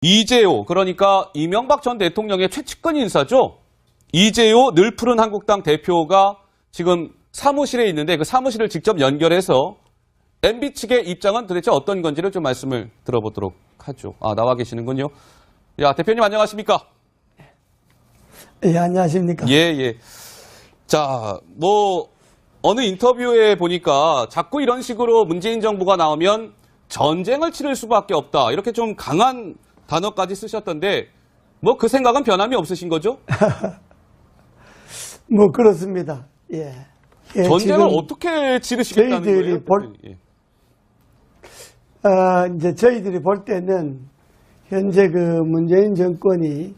이재호, 그러니까 이명박 전 대통령의 최측근 인사죠. 이재호 늘푸른 한국당 대표가 지금 사무실에 있는데 그 사무실을 직접 연결해서 MB 측의 입장은 도대체 어떤 건지를 좀 말씀을 들어보도록 하죠. 나와 계시는군요. 야, 대표님 안녕하십니까? 예, 안녕하십니까? 예. 자, 어느 인터뷰에 보니까 자꾸 이런 식으로 문재인 정부가 나오면 전쟁을 치를 수밖에 없다. 이렇게 좀 강한 단어까지 쓰셨던데 그 생각은 변함이 없으신 거죠? 그렇습니다. 예. 전쟁을 어떻게 치르시겠다는 거예요? 이제 저희들이 볼 때는 현재 그 문재인 정권이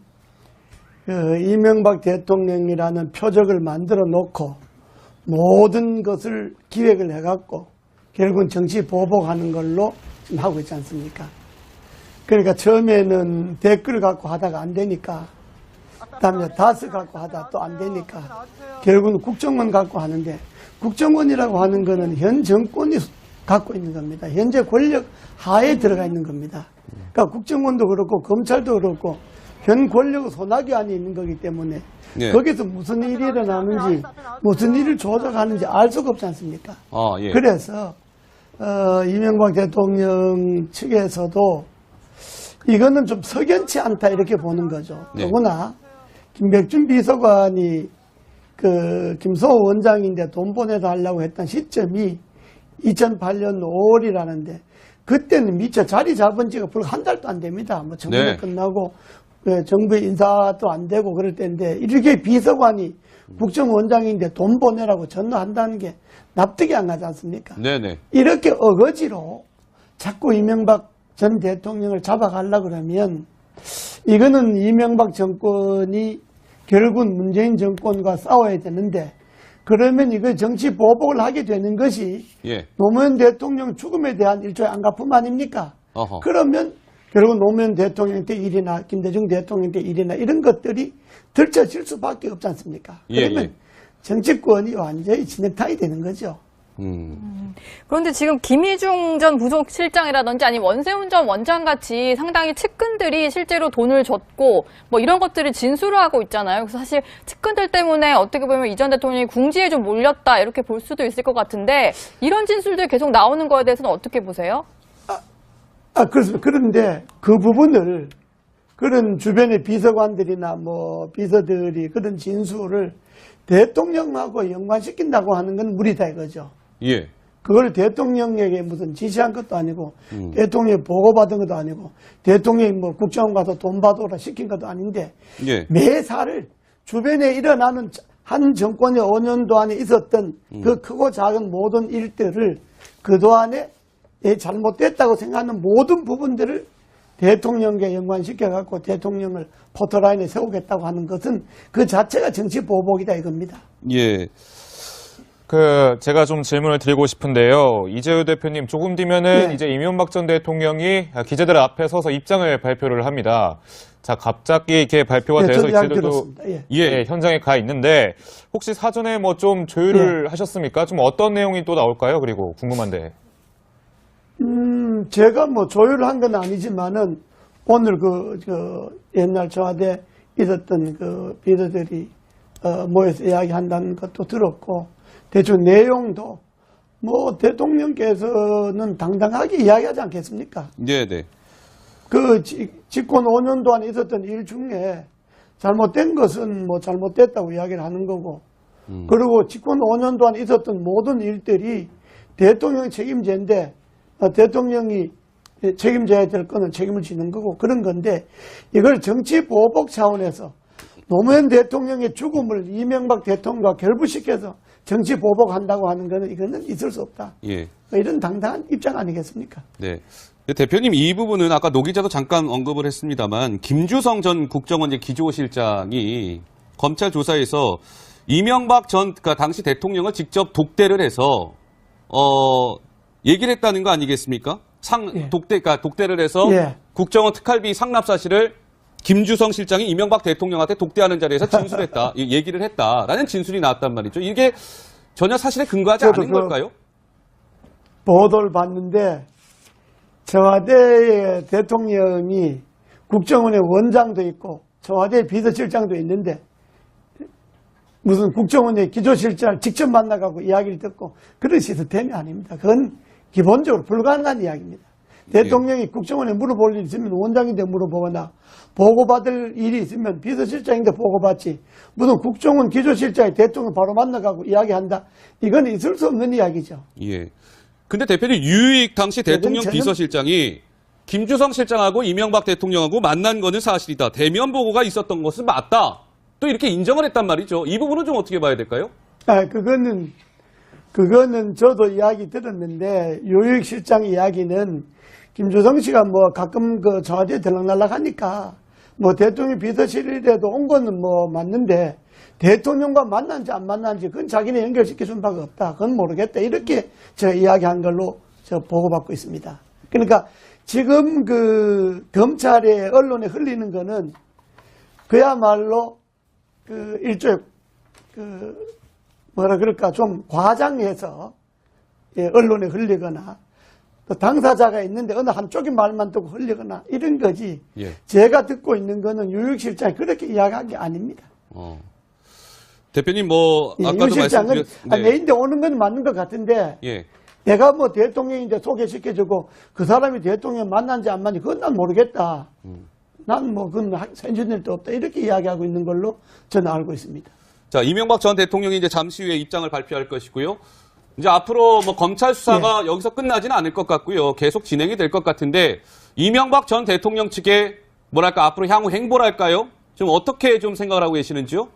그 이명박 대통령이라는 표적을 만들어 놓고 모든 것을 기획을 해갖고 결국은 정치 보복하는 걸로 지금 하고 있지 않습니까? 그러니까 처음에는 댓글 갖고 하다가 안 되니까, 그다음에 다스 갖고 하다 또 안 되니까 결국은 국정원 갖고 하는데, 국정원이라고 하는 거는 현 정권이 갖고 있는 겁니다. 현재 권력 하에 들어가 있는 겁니다. 그러니까 국정원도 그렇고 검찰도 그렇고 현 권력 소나기 안에 있는 거기 때문에 예. 거기서 무슨 일이 일어나는지 무슨 일을 조작하는지 알 수가 없지 않습니까? 예. 그래서 이명박 대통령 측에서도 이거는 좀 석연치 않다 이렇게 보는 거죠. 네. 더구나 김백준 비서관이 그 김소호 원장인데 돈 보내달라고 했던 시점이 2008년 5월이라는데 그때는 미처 자리 잡은 지가 불과 한 달도 안 됩니다. 정부가 네. 끝나고 정부의 인사도 안 되고 그럴 때인데 이렇게 비서관이 국정원장인데 돈 보내라고 전화한다는 게 납득이 안 가지 않습니까? 네네. 이렇게 어거지로 자꾸 이명박 전 대통령을 잡아가려고 그러면 이거는 이명박 정권이 결국은 문재인 정권과 싸워야 되는데 그러면 이거 정치 보복을 하게 되는 것이 예. 노무현 대통령 죽음에 대한 일종의 안갚음 아닙니까? 어허. 그러면 결국 노무현 대통령 때 일이나 김대중 대통령 때 일이나 이런 것들이 들춰질 수밖에 없지 않습니까? 그러면 예. 정치권이 완전히 진흙탕이 되는 거죠. 그런데 지금 김희중 전 부속실장이라든지 아니면 원세훈 전 원장같이 상당히 측근들이 실제로 돈을 줬고 이런 것들을 진술을 하고 있잖아요. 그래서 사실 측근들 때문에 어떻게 보면 이 전 대통령이 궁지에 좀 몰렸다 이렇게 볼 수도 있을 것 같은데 이런 진술들이 계속 나오는 거에 대해서는 어떻게 보세요? 그렇습니다. 그런데 그 부분을 그런 주변의 비서관들이나 비서들이 그런 진술을 대통령하고 연관시킨다고 하는 건 무리다 이거죠. 예. 그걸 대통령에게 무슨 지시한 것도 아니고 대통령이 보고받은 것도 아니고 대통령이 국정원 가서 돈 받아오라 시킨 것도 아닌데 예. 매사를 주변에 일어나는 한 정권의 5년도 안에 있었던 그 크고 작은 모든 일들을 그동안에 잘못됐다고 생각하는 모든 부분들을 대통령께 연관시켜갖고 대통령을 포토라인에 세우겠다고 하는 것은 그 자체가 정치 보복이다 이겁니다. 예. 제가 좀 질문을 드리고 싶은데요. 이재호 대표님, 조금 뒤면은 네. 이제 이명박 전 대통령이 기자들 앞에 서서 입장을 발표를 합니다. 자, 갑자기 이렇게 발표가 네, 돼서 저도 약 이제도 들었습니다. 예. 예, 현장에 가 있는데 혹시 사전에 좀 조율을 하셨습니까? 좀 어떤 내용이 또 나올까요? 그리고 궁금한데. 제가 조율을 한 건 아니지만은 오늘 옛날 청와대 있었던 그 비서들이 모여서 이야기한다는 것도 들었고 대충 내용도 대통령께서는 당당하게 이야기하지 않겠습니까? 네네. 그 집권 5년 동안 있었던 일 중에 잘못된 것은 잘못됐다고 이야기를 하는 거고 그리고 집권 5년 동안 있었던 모든 일들이 대통령 책임제인데 대통령이 책임져야 될 거는 책임을 지는 거고 그런 건데 이걸 정치 보복 차원에서 노무현 대통령의 죽음을 이명박 대통령과 결부시켜서 정치 보복한다고 하는 거는 이거는 있을 수 없다. 예. 이런 당당한 입장 아니겠습니까? 네. 대표님 이 부분은 아까 노 기자도 잠깐 언급을 했습니다만 김주성 전 국정원 기조실장이 검찰 조사에서 이명박 그러니까 당시 대통령을 직접 독대를 해서 얘기를 했다는 거 아니겠습니까? 예. 독대를 해서 예. 국정원 특활비 상납 사실을 김주성 실장이 이명박 대통령한테 독대하는 자리에서 진술했다, 얘기를 했다라는 진술이 나왔단 말이죠. 이게 전혀 사실에 근거하지 않은 걸까요? 보도를 봤는데 청와대의 대통령이 국정원의 원장도 있고 청와대 비서실장도 있는데 무슨 국정원의 기조실장을 직접 만나가고 이야기를 듣고 그런 시스템이 아닙니다. 그건 기본적으로 불가능한 이야기입니다. 대통령이 국정원에 물어볼 일이 있으면 원장인데 물어보거나 보고받을 일이 있으면 비서실장인데 보고받지 무슨 국정원 기조실장이 대통령 바로 만나가고 이야기한다. 이건 있을 수 없는 이야기죠. 예. 근데 대표님 유익 당시 대통령 저는- 비서실장이 김주성 실장하고 이명박 대통령하고 만난 거는 사실이다. 대면 보고가 있었던 것은 맞다. 또 이렇게 인정을 했단 말이죠. 이 부분은 좀 어떻게 봐야 될까요? 그거는 저도 이야기 들었는데 유익실장 이야기는 김주성 씨가 뭐 가끔 그 청와대에 들락날락 하니까 뭐 대통령 비서실이라도 온 거는 뭐 맞는데 대통령과 만난지 안 만난지 그건 자기네 연결시켜 준 바가 없다. 그건 모르겠다. 이렇게 제가 이야기한 걸로 저 보고받고 있습니다. 그러니까 지금 그 검찰에 언론에 흘리는 거는 그야말로 그 일종의 그 뭐라 그럴까 좀 과장해서 예, 언론에 흘리거나 또 당사자가 있는데 어느 한쪽의 말만 듣고 흘리거나 이런 거지. 예. 제가 듣고 있는 거는 유익실장이 그렇게 이야기한 게 아닙니다. 대표님 뭐 예, 아까도 유익실장은 말씀드렸 내인데 오는 건 맞는 것 같은데 예. 내가 뭐 대통령인데 소개시켜주고 그 사람이 대통령 만난지 안 만난지 그건 난 모르겠다. 난 뭐 그건 생존 일도 없다. 이렇게 이야기하고 있는 걸로 저는 알고 있습니다. 자, 이명박 전 대통령이 이제 잠시 후에 입장을 발표할 것이고요. 이제 앞으로 뭐 검찰 수사가 여기서 끝나지는 않을 것 같고요. 계속 진행이 될 것 같은데 이명박 전 대통령 측의 뭐랄까 앞으로 향후 행보랄까요? 좀 어떻게 좀 생각을 하고 계시는지요?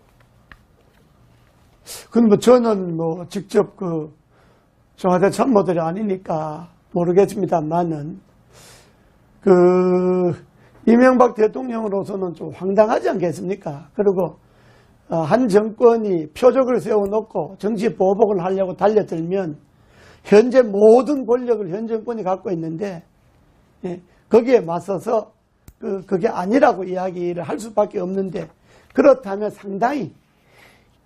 근데 뭐 저는 뭐 직접 그 청와대 참모들이 아니니까 모르겠습니다만은 그 이명박 대통령으로서는 좀 황당하지 않겠습니까? 그리고 한 정권이 표적을 세워놓고 정치 보복을 하려고 달려들면 현재 모든 권력을 현 정권이 갖고 있는데 예, 거기에 맞서서 그게 아니라고 이야기를 할 수밖에 없는데 그렇다면 상당히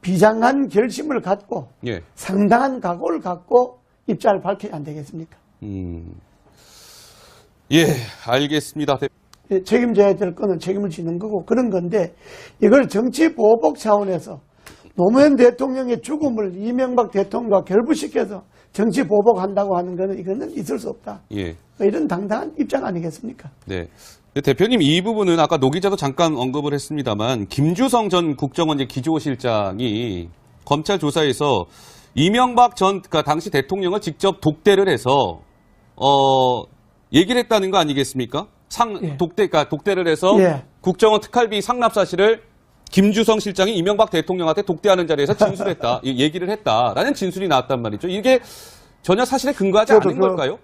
비장한 결심을 갖고 예. 상당한 각오를 갖고 입장을 밝혀야 안 되겠습니까? 예, 알겠습니다. 책임져야 될 거는 책임을 지는 거고 그런 건데 이걸 정치 보복 차원에서 노무현 대통령의 죽음을 이명박 대통령과 결부시켜서 정치 보복한다고 하는 거는 이거는 있을 수 없다. 예. 이런 당당한 입장 아니겠습니까? 네. 근데 대표님 이 부분은 아까 노 기자도 잠깐 언급을 했습니다만 김주성 전 국정원 기조실장이 검찰 조사에서 이명박 전 그러니까 당시 대통령을 직접 독대를 해서 얘기를 했다는 거 아니겠습니까? 예. 독대를 해서 예. 국정원 특활비 상납 사실을 김주성 실장이 이명박 대통령한테 독대하는 자리에서 진술했다, 얘기를 했다라는 진술이 나왔단 말이죠. 이게 전혀 사실에 근거하지 저도 않은 걸까요?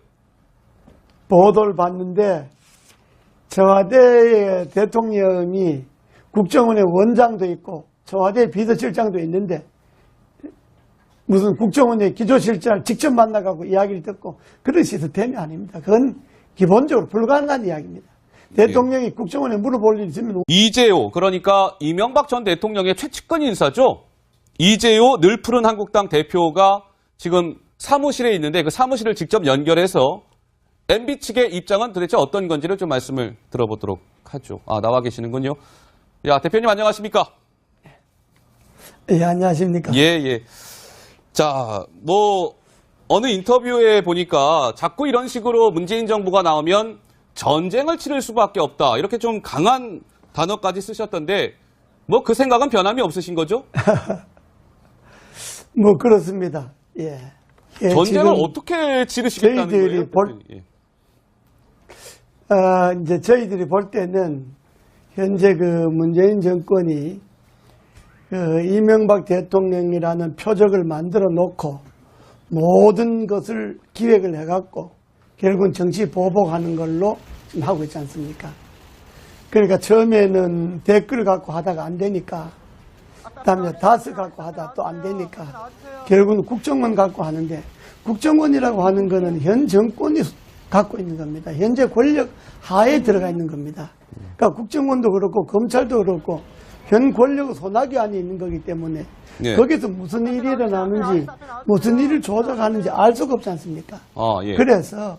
보도를 봤는데 청와대 대통령이 국정원의 원장도 있고 청와대 비서실장도 있는데 무슨 국정원의 기조실장을 직접 만나가고 이야기를 듣고 그런 시스템이 아닙니다. 그건 기본적으로 불가능한 이야기입니다. 대통령이 국정원에 물어볼 일이 있으면 이재호, 그러니까 이명박 전 대통령의 최측근 인사죠. 이재호 늘 푸른 한국당 대표가 지금 사무실에 있는데 그 사무실을 직접 연결해서 MB 측의 입장은 도대체 어떤 건지를 좀 말씀을 들어보도록 하죠. 아, 나와 계시는군요. 야, 대표님 안녕하십니까? 예, 안녕하십니까? 예, 예. 자, 뭐 어느 인터뷰에 보니까 자꾸 이런 식으로 문재인 정부가 나오면 전쟁을 치를 수밖에 없다. 이렇게 좀 강한 단어까지 쓰셨던데 뭐 그 생각은 변함이 없으신 거죠? 뭐 그렇습니다. 예. 예, 전쟁을 지금 어떻게 치르시겠다는 저희들이 거예요? 볼- 예. 이제 저희들이 볼 때는 현재 그 문재인 정권이 그 이명박 대통령이라는 표적을 만들어 놓고 모든 것을 기획을 해갖고 결국은 정치 보복하는 걸로 지금 하고 있지 않습니까? 그러니까 처음에는 댓글 갖고 하다가 안 되니까 그다음에 다스 갖고 하다 또 안 되니까 결국은 국정원 갖고 하는데 국정원이라고 하는 거는 현 정권이 갖고 있는 겁니다. 현재 권력 하에 들어가 있는 겁니다. 그러니까 국정원도 그렇고 검찰도 그렇고 현 권력 소나기 안에 있는 거기 때문에 예. 거기서 무슨 일이 일어나는지 무슨 일을 조작하는지 알 수가 없지 않습니까? 예. 그래서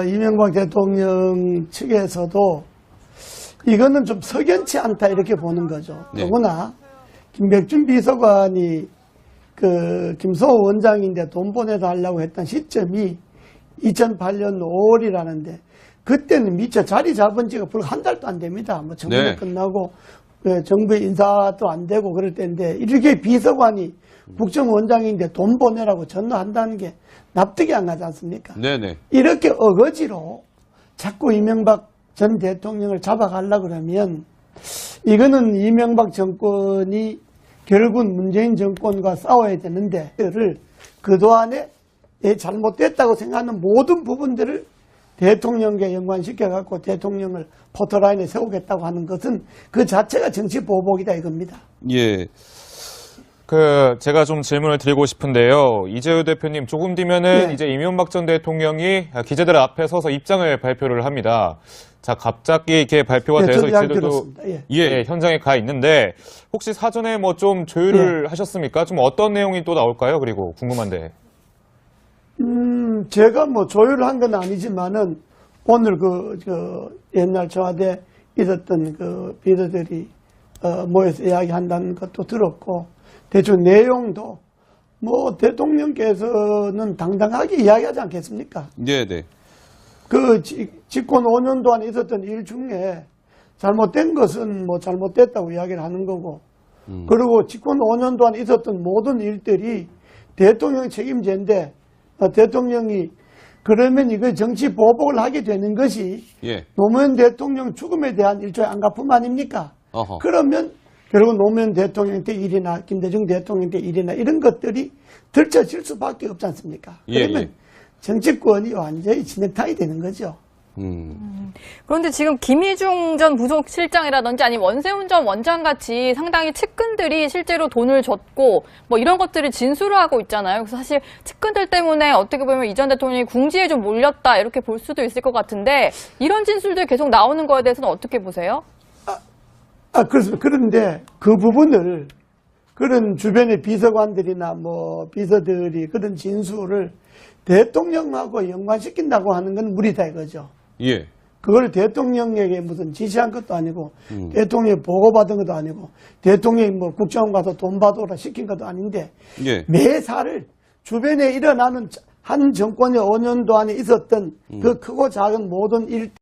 이명박 대통령 측에서도 이거는 좀 석연치 않다 이렇게 보는 거죠. 네. 더구나 김백준 비서관이 그 김소호 원장인데 돈 보내달라고 했던 시점이 2008년 5월이라는데 그때는 미처 자리 잡은 지가 불과 한 달도 안 됩니다. 뭐 정부 네. 끝나고 정부의 인사도 안 되고 그럴 때인데 이렇게 비서관이 국정원장인데 돈 보내라고 전화한다는 게 납득이 안 가지 않습니까? 네네. 이렇게 어거지로 자꾸 이명박 전 대통령을 잡아가려고 그러면 이거는 이명박 정권이 결국 문재인 정권과 싸워야 되는데 그동안에 잘못됐다고 생각하는 모든 부분들을 대통령께 연관시켜갖고 대통령을 포토라인에 세우겠다고 하는 것은 그 자체가 정치 보복이다 이겁니다. 예. 제가 좀 질문을 드리고 싶은데요. 이재호 대표님, 조금 뒤면은 네. 이제 이명박 전 대통령이 기자들 앞에 서서 입장을 발표를 합니다. 자, 갑자기 이렇게 발표가 네, 돼서 저도 잘 이제도 들었습니다. 예. 예, 현장에 가 있는데 혹시 사전에 뭐 좀 조율을 하셨습니까? 좀 어떤 내용이 또 나올까요? 그리고 궁금한데. 제가 뭐 조율을 한 건 아니지만은 오늘 옛날 청와대 있었던 그 비서들이 모여서 이야기한다는 것도 들었고 대충 내용도 뭐 대통령께서는 당당하게 이야기하지 않겠습니까? 네네. 그 집권 5년 동안 있었던 일 중에 잘못된 것은 뭐 잘못됐다고 이야기를 하는 거고 그리고 집권 5년 동안 있었던 모든 일들이 대통령 책임제인데 대통령이 그러면 이거 정치 보복을 하게 되는 것이 예. 노무현 대통령 죽음에 대한 일종의 안갚음 아닙니까? 어허. 그러면 결국 노무현 대통령 때 일이나 김대중 대통령 때 일이나 이런 것들이 들춰질 수밖에 없지 않습니까? 예, 그러면 예. 정치권이 완전히 진흙탕이 되는 거죠. 그런데 지금 김희중 전 부속실장이라든지 아니면 원세훈 전 원장 같이 상당히 측근들이 실제로 돈을 줬고 뭐 이런 것들을 진술을 하고 있잖아요. 그래서 사실 측근들 때문에 어떻게 보면 이 전 대통령이 궁지에 좀 몰렸다 이렇게 볼 수도 있을 것 같은데 이런 진술들 계속 나오는 거에 대해서는 어떻게 보세요? 그렇습니다. 그런데 그 부분을 그런 주변의 비서관들이나 뭐 비서들이 그런 진술을 대통령하고 연관시킨다고 하는 건 무리다 이거죠. 예. 그걸 대통령에게 무슨 지시한 것도 아니고 대통령이 보고받은 것도 아니고 대통령이 뭐 국정원 가서 돈 받아오라 시킨 것도 아닌데 예. 매사를 주변에 일어나는 한 정권의 5년 동안에 있었던 그 크고 작은 모든 일